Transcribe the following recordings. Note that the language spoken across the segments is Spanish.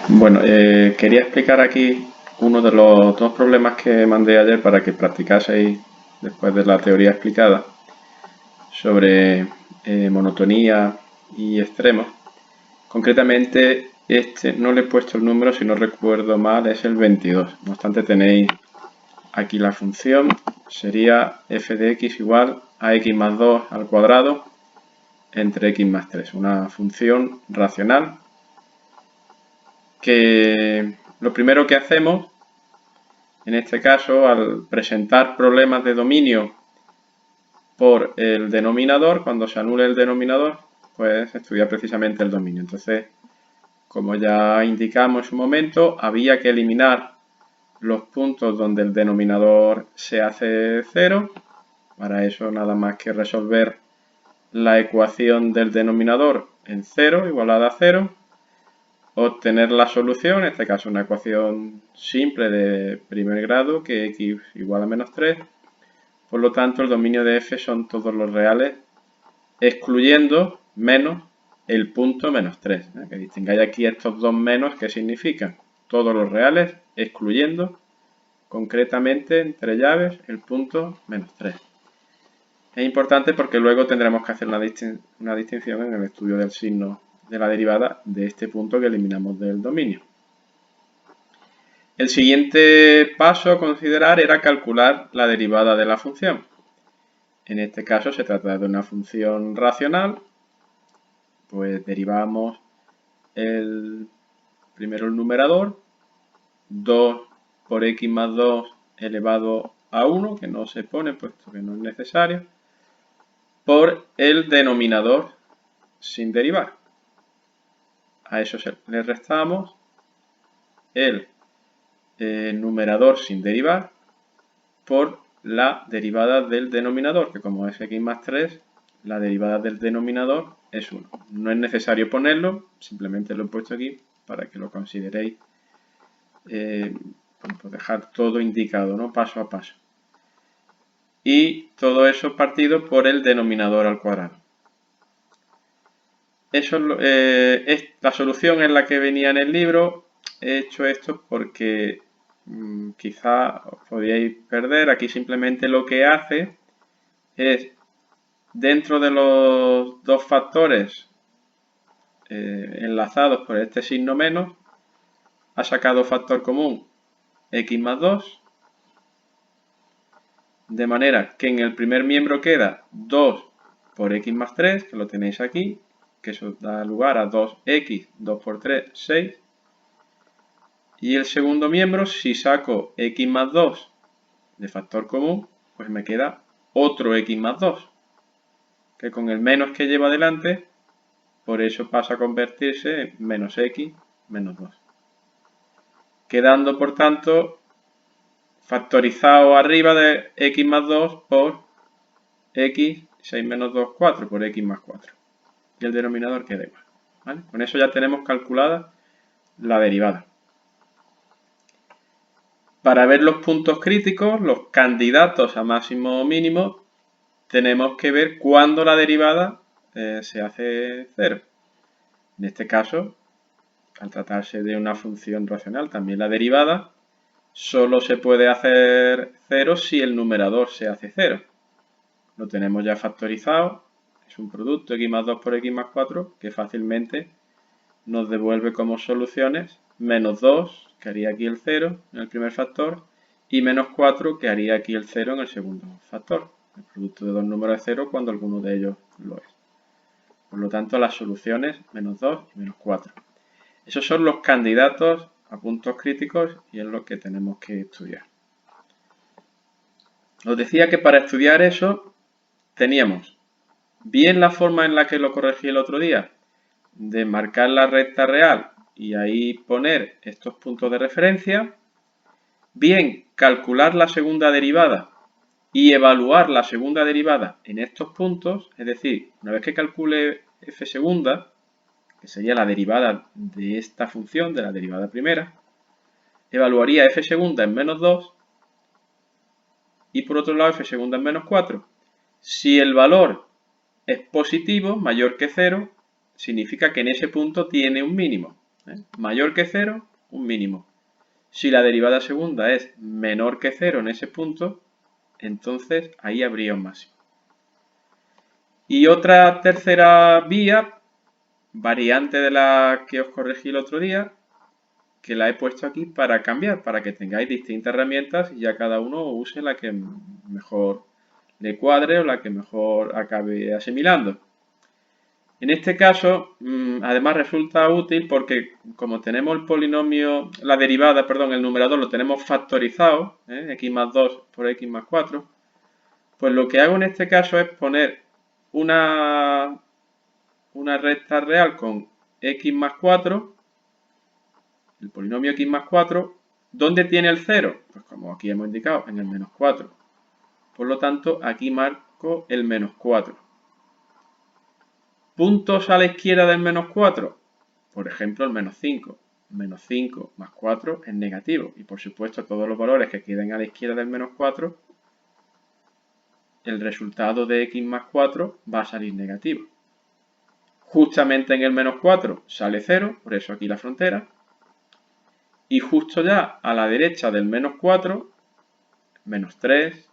Bueno, quería explicar aquí uno de los dos problemas que mandé ayer para que practicaseis después de la teoría explicada sobre monotonía y extremos. Concretamente, este no le he puesto el número, si no recuerdo mal, es el 22. No obstante, tenéis aquí la función, sería f de x igual a x más 2 al cuadrado entre x más 3. Una función racional que lo primero que hacemos, en este caso, al presentar problemas de dominio por el denominador, cuando se anule el denominador, pues estudiar precisamente el dominio. Entonces, como ya indicamos en su momento, había que eliminar los puntos donde el denominador se hace cero. Para eso nada más que resolver la ecuación del denominador en 0 igualada a 0, obtener la solución, en este caso una ecuación simple de primer grado, que x igual a menos 3. Por lo tanto, el dominio de f son todos los reales, excluyendo menos el punto menos 3. Que distingáis aquí estos dos menos, ¿qué significan? Todos los reales, excluyendo concretamente, entre llaves, el punto menos 3. Es importante porque luego tendremos que hacer una distinción en el estudio del signo de la derivada de este punto que eliminamos del dominio. El siguiente paso a considerar era calcular la derivada de la función. En este caso se trata de una función racional, pues derivamos primero el numerador, 2 por x más 2 elevado a 1, que no se pone puesto que no es necesario, por el denominador sin derivar. A eso le restamos el numerador sin derivar por la derivada del denominador, que como es x más 3, la derivada del denominador es 1. No es necesario ponerlo, simplemente lo he puesto aquí para que lo consideréis, pues dejar todo indicado, ¿no? Paso a paso. Y todo eso partido por el denominador al cuadrado. Eso es la solución en la que venía en el libro. He hecho esto porque quizá os podíais perder. Aquí simplemente lo que hace es, dentro de los dos factores enlazados por este signo menos, ha sacado factor común x más 2, de manera que en el primer miembro queda 2 por x más 3, que lo tenéis aquí, que eso da lugar a 2x, 2 por 3, 6. Y el segundo miembro, si saco x más 2 de factor común, pues me queda otro x más 2, que con el menos que lleva delante, por eso pasa a convertirse en menos x menos 2. Quedando, por tanto, factorizado arriba de x más 2 por x, 6 menos 2, 4, por x más 4. Y el denominador queda igual. ¿Vale? Con eso ya tenemos calculada la derivada. Para ver los puntos críticos, los candidatos a máximo o mínimo, tenemos que ver cuándo la derivada se hace 0. En este caso, al tratarse de una función racional, también la derivada solo se puede hacer 0 si el numerador se hace 0. Lo tenemos ya factorizado, es un producto x más 2 por x más 4 que fácilmente nos devuelve como soluciones menos 2, que haría aquí el 0 en el primer factor, y menos 4, que haría aquí el 0 en el segundo factor. El producto de dos números es 0 cuando alguno de ellos lo es. Por lo tanto, las soluciones menos 2 y menos 4. Esos son los candidatos a puntos críticos y es lo que tenemos que estudiar. Os decía que para estudiar eso teníamos bien la forma en la que lo corregí el otro día, de marcar la recta real y ahí poner estos puntos de referencia, bien calcular la segunda derivada y evaluar la segunda derivada en estos puntos, es decir, una vez que calcule f segunda, que sería la derivada de esta función, de la derivada primera, evaluaría f segunda en menos 2 y por otro lado f segunda en menos 4. Si el valor es positivo, mayor que 0, significa que en ese punto tiene un mínimo. Mayor que 0, un mínimo. Si la derivada segunda es menor que 0 en ese punto, entonces ahí habría un máximo. Y otra tercera vía, variante de la que os corregí el otro día, que la he puesto aquí para cambiar, para que tengáis distintas herramientas y ya cada uno use la que mejor le cuadre o la que mejor acabe asimilando. En este caso, además resulta útil porque como tenemos el polinomio, la derivada, perdón, el numerador lo tenemos factorizado, x más 2 por x más 4, pues lo que hago en este caso es poner una recta real con x más 4, el polinomio x más 4, ¿dónde tiene el 0? Pues como aquí hemos indicado, en el menos 4. Por lo tanto, aquí marco el menos 4. ¿Puntos a la izquierda del menos 4? Por ejemplo, el menos 5. Menos 5 más 4 es negativo. Y por supuesto, todos los valores que queden a la izquierda del menos 4, el resultado de x más 4 va a salir negativo. Justamente en el menos 4 sale 0, por eso aquí la frontera. Y justo ya a la derecha del menos 4, menos 3,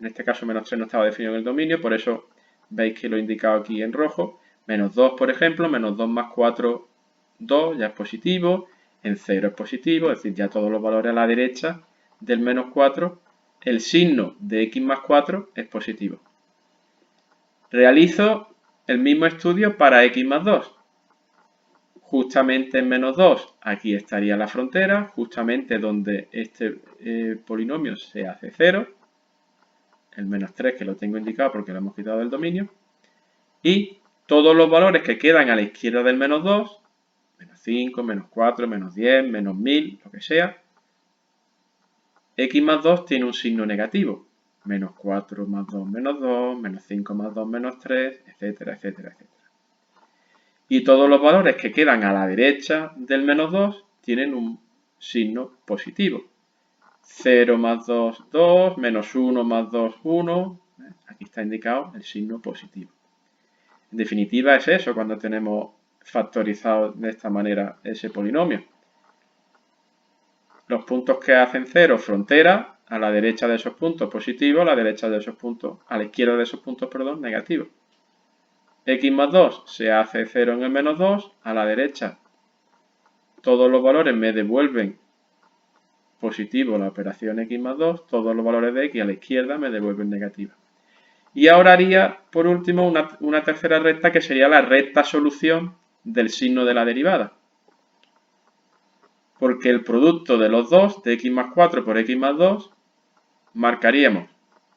en este caso menos 3 no estaba definido en el dominio, por eso veis que lo he indicado aquí en rojo. Menos 2, por ejemplo, menos 2 más 4, 2, ya es positivo. En 0 es positivo, es decir, ya todos los valores a la derecha del menos 4, el signo de x más 4 es positivo. Realizo el mismo estudio para x más 2. Justamente en menos 2, aquí estaría la frontera, justamente donde este polinomio se hace 0. El menos 3 que lo tengo indicado porque lo hemos quitado del dominio. Y todos los valores que quedan a la izquierda del menos 2, menos 5, menos 4, menos 10, menos 1000, lo que sea, x más 2 tiene un signo negativo. Menos 4 más 2, menos 2, menos 5 más 2, menos 3, etcétera, etcétera, etcétera. Y todos los valores que quedan a la derecha del menos 2 tienen un signo positivo. 0 más 2, 2, menos 1 más 2, 1. Aquí está indicado el signo positivo. En definitiva es eso cuando tenemos factorizado de esta manera ese polinomio. Los puntos que hacen 0, frontera, a la derecha de esos puntos positivo, a la derecha de esos puntos, a la izquierda de esos puntos, perdón, negativo. X más 2 se hace 0 en el menos 2, a la derecha todos los valores me devuelven positivo la operación x más 2, todos los valores de x a la izquierda me devuelven negativa. Y ahora haría, por último, una tercera recta que sería la recta solución del signo de la derivada. Porque el producto de los dos, de x más 4 por x más 2, marcaríamos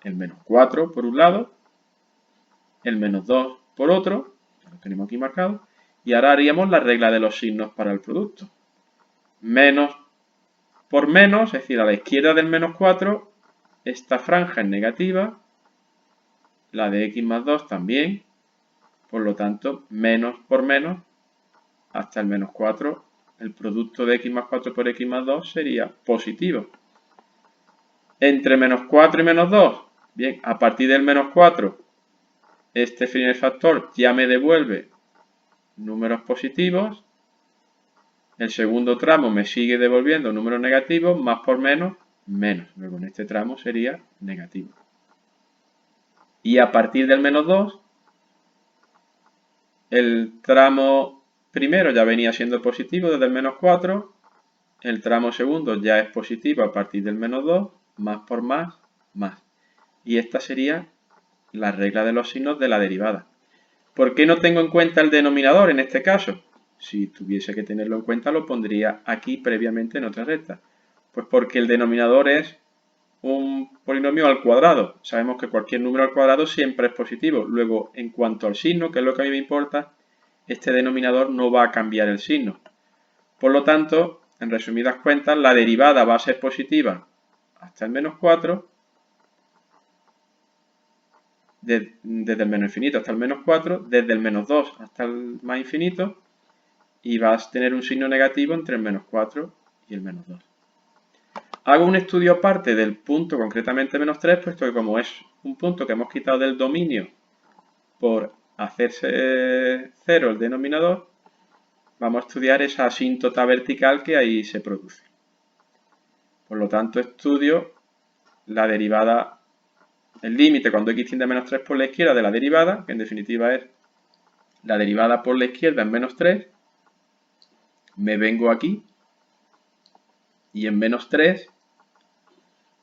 el menos 4 por un lado, el menos 2 por otro, lo tenemos aquí marcado, y ahora haríamos la regla de los signos para el producto. Menos por menos, es decir, a la izquierda del menos 4, esta franja es negativa, la de x más 2 también, por lo tanto, menos por menos, hasta el menos 4, el producto de x más 4 por x más 2 sería positivo. Entre menos 4 y menos 2, bien, a partir del menos 4, este primer factor ya me devuelve números positivos. El segundo tramo me sigue devolviendo números negativos, más por menos, menos. Luego en este tramo sería negativo. Y a partir del menos 2, el tramo primero ya venía siendo positivo desde el menos 4. El tramo segundo ya es positivo a partir del menos 2, más por más, más. Y esta sería la regla de los signos de la derivada. ¿Por qué no tengo en cuenta el denominador en este caso? Si tuviese que tenerlo en cuenta, lo pondría aquí previamente en otra recta. Pues porque el denominador es un polinomio al cuadrado. Sabemos que cualquier número al cuadrado siempre es positivo. Luego, en cuanto al signo, que es lo que a mí me importa, este denominador no va a cambiar el signo. Por lo tanto, en resumidas cuentas, la derivada va a ser positiva hasta el menos 4, desde el menos infinito hasta el menos 4, desde el menos 2 hasta el más infinito, y vas a tener un signo negativo entre el menos 4 y el menos 2. Hago un estudio aparte del punto, concretamente menos 3, puesto que como es un punto que hemos quitado del dominio por hacerse 0 el denominador, vamos a estudiar esa asíntota vertical que ahí se produce. Por lo tanto, estudio la derivada, el límite cuando x tiende a menos 3 por la izquierda de la derivada, que en definitiva es la derivada por la izquierda en menos 3. Me vengo aquí y en menos 3,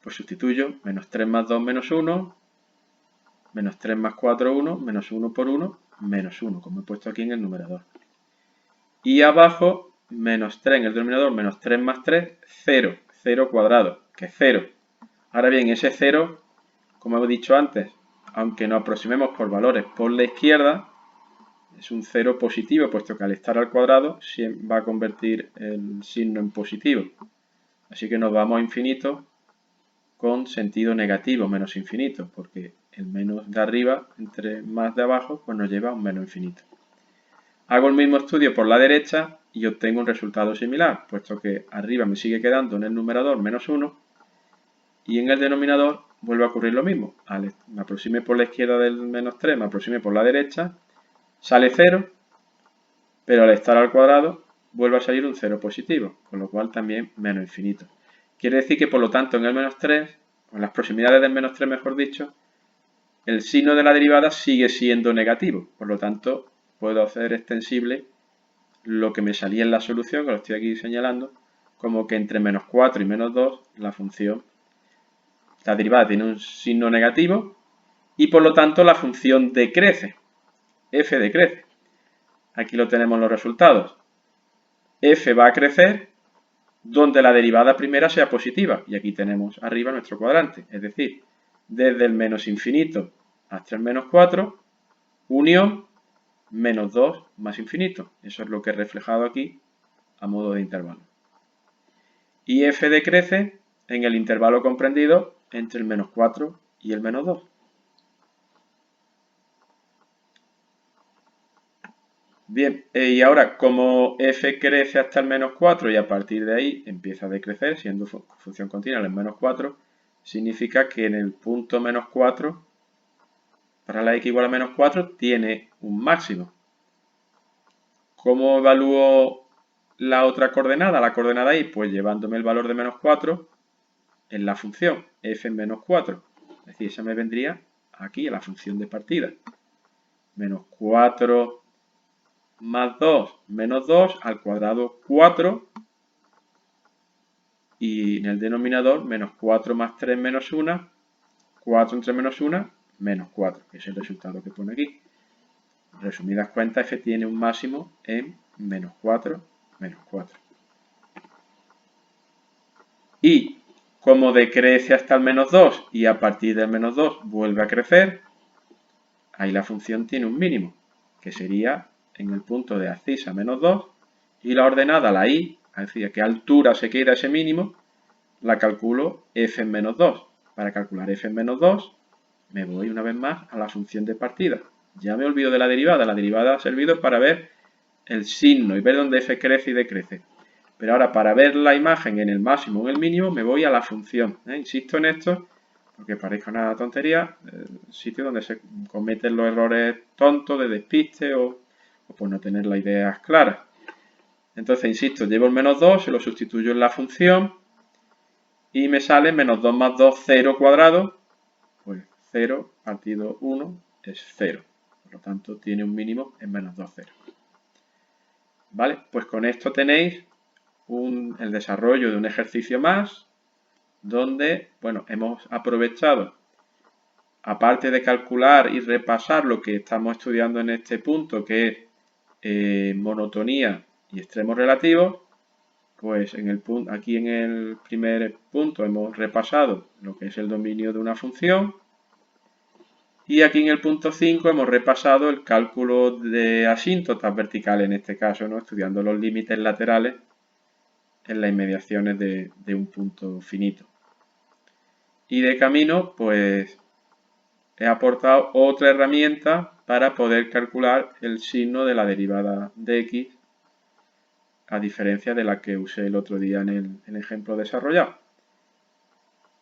pues sustituyo menos 3 más 2 menos 1, menos 3 más 4 1, menos 1 por 1, menos 1, como he puesto aquí en el numerador. Y abajo, menos 3 en el denominador, menos 3 más 3, 0, 0 cuadrado, que es 0. Ahora bien, ese 0, como hemos dicho antes, aunque nos aproximemos por valores por la izquierda, es un 0 positivo, puesto que al estar al cuadrado va a convertir el signo en positivo. Así que nos vamos a infinito con sentido negativo, menos infinito, porque el menos de arriba entre más de abajo, pues nos lleva a un menos infinito. Hago el mismo estudio por la derecha y obtengo un resultado similar, puesto que arriba me sigue quedando en el numerador menos 1 y en el denominador vuelve a ocurrir lo mismo. Me aproxime por la izquierda del menos 3, me aproxime por la derecha, sale 0, pero al estar al cuadrado vuelve a salir un 0 positivo, con lo cual también menos infinito. Quiere decir que por lo tanto en el menos 3, o en las proximidades del menos 3 mejor dicho, el signo de la derivada sigue siendo negativo, por lo tanto puedo hacer extensible lo que me salía en la solución, que lo estoy aquí señalando, como que entre menos 4 y menos 2 la derivada tiene un signo negativo y por lo tanto la función decrece, f decrece. Aquí lo tenemos los resultados. F va a crecer donde la derivada primera sea positiva y aquí tenemos arriba nuestro cuadrante, es decir, desde el menos infinito hasta el menos 4, unión menos 2 más infinito. Eso es lo que he reflejado aquí a modo de intervalo. Y f decrece en el intervalo comprendido entre el menos 4 y el menos 2. Bien, y ahora como f crece hasta el menos 4 y a partir de ahí empieza a decrecer, siendo función continua en el menos 4, significa que en el punto menos 4, para la x igual a menos 4, tiene un máximo. ¿Cómo evalúo la otra coordenada? La coordenada y, pues llevándome el valor de menos 4 en la función f menos 4. Es decir, esa me vendría aquí a la función de partida. Menos 4 más 2 menos 2 al cuadrado 4 y en el denominador menos 4 más 3 menos 1, 4 entre menos 1, menos 4, que es el resultado que pone aquí. En resumidas cuentas, f tiene un máximo en menos 4, menos 4. Y como decrece hasta el menos 2 y a partir del menos 2 vuelve a crecer, ahí la función tiene un mínimo, que sería en el punto de abscisa menos 2 y la ordenada, la y, es decir, a qué altura se queda ese mínimo, la calculo f en menos 2. Para calcular f en menos 2 me voy una vez más a la función de partida. Ya me olvido de la derivada ha servido para ver el signo y ver dónde f crece y decrece. Pero ahora para ver la imagen en el máximo o en el mínimo me voy a la función. Insisto en esto porque parezca una tontería, el sitio donde se cometen los errores tontos de despiste o por no tener las ideas claras. Entonces, insisto, llevo el menos 2, se lo sustituyo en la función y me sale menos 2 más 2, 0 cuadrado. Pues 0 partido 1 es 0. Por lo tanto, tiene un mínimo en menos 2, 0. ¿Vale? Pues con esto tenéis el desarrollo de un ejercicio más donde, bueno, hemos aprovechado, aparte de calcular y repasar lo que estamos estudiando en este punto, que es monotonía y extremos relativos, pues aquí en el primer punto hemos repasado lo que es el dominio de una función y aquí en el punto 5 hemos repasado el cálculo de asíntotas verticales, en este caso, ¿no? Estudiando los límites laterales en las inmediaciones de un punto finito. Y de camino, pues he aportado otra herramienta para poder calcular el signo de la derivada de x, a diferencia de la que usé el otro día en el ejemplo desarrollado.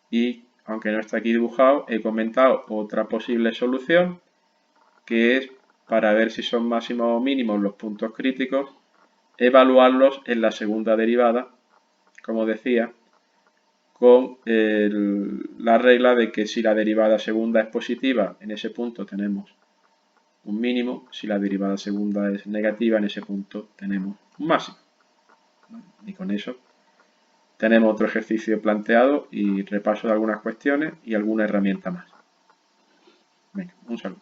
Y aunque no está aquí dibujado, he comentado otra posible solución, que es para ver si son máximos o mínimos los puntos críticos, evaluarlos en la segunda derivada, como decía, con la regla de que si la derivada segunda es positiva, en ese punto tenemos un mínimo, si la derivada segunda es negativa, en ese punto tenemos un máximo. Y con eso tenemos otro ejercicio planteado y repaso de algunas cuestiones y alguna herramienta más. Venga, un saludo.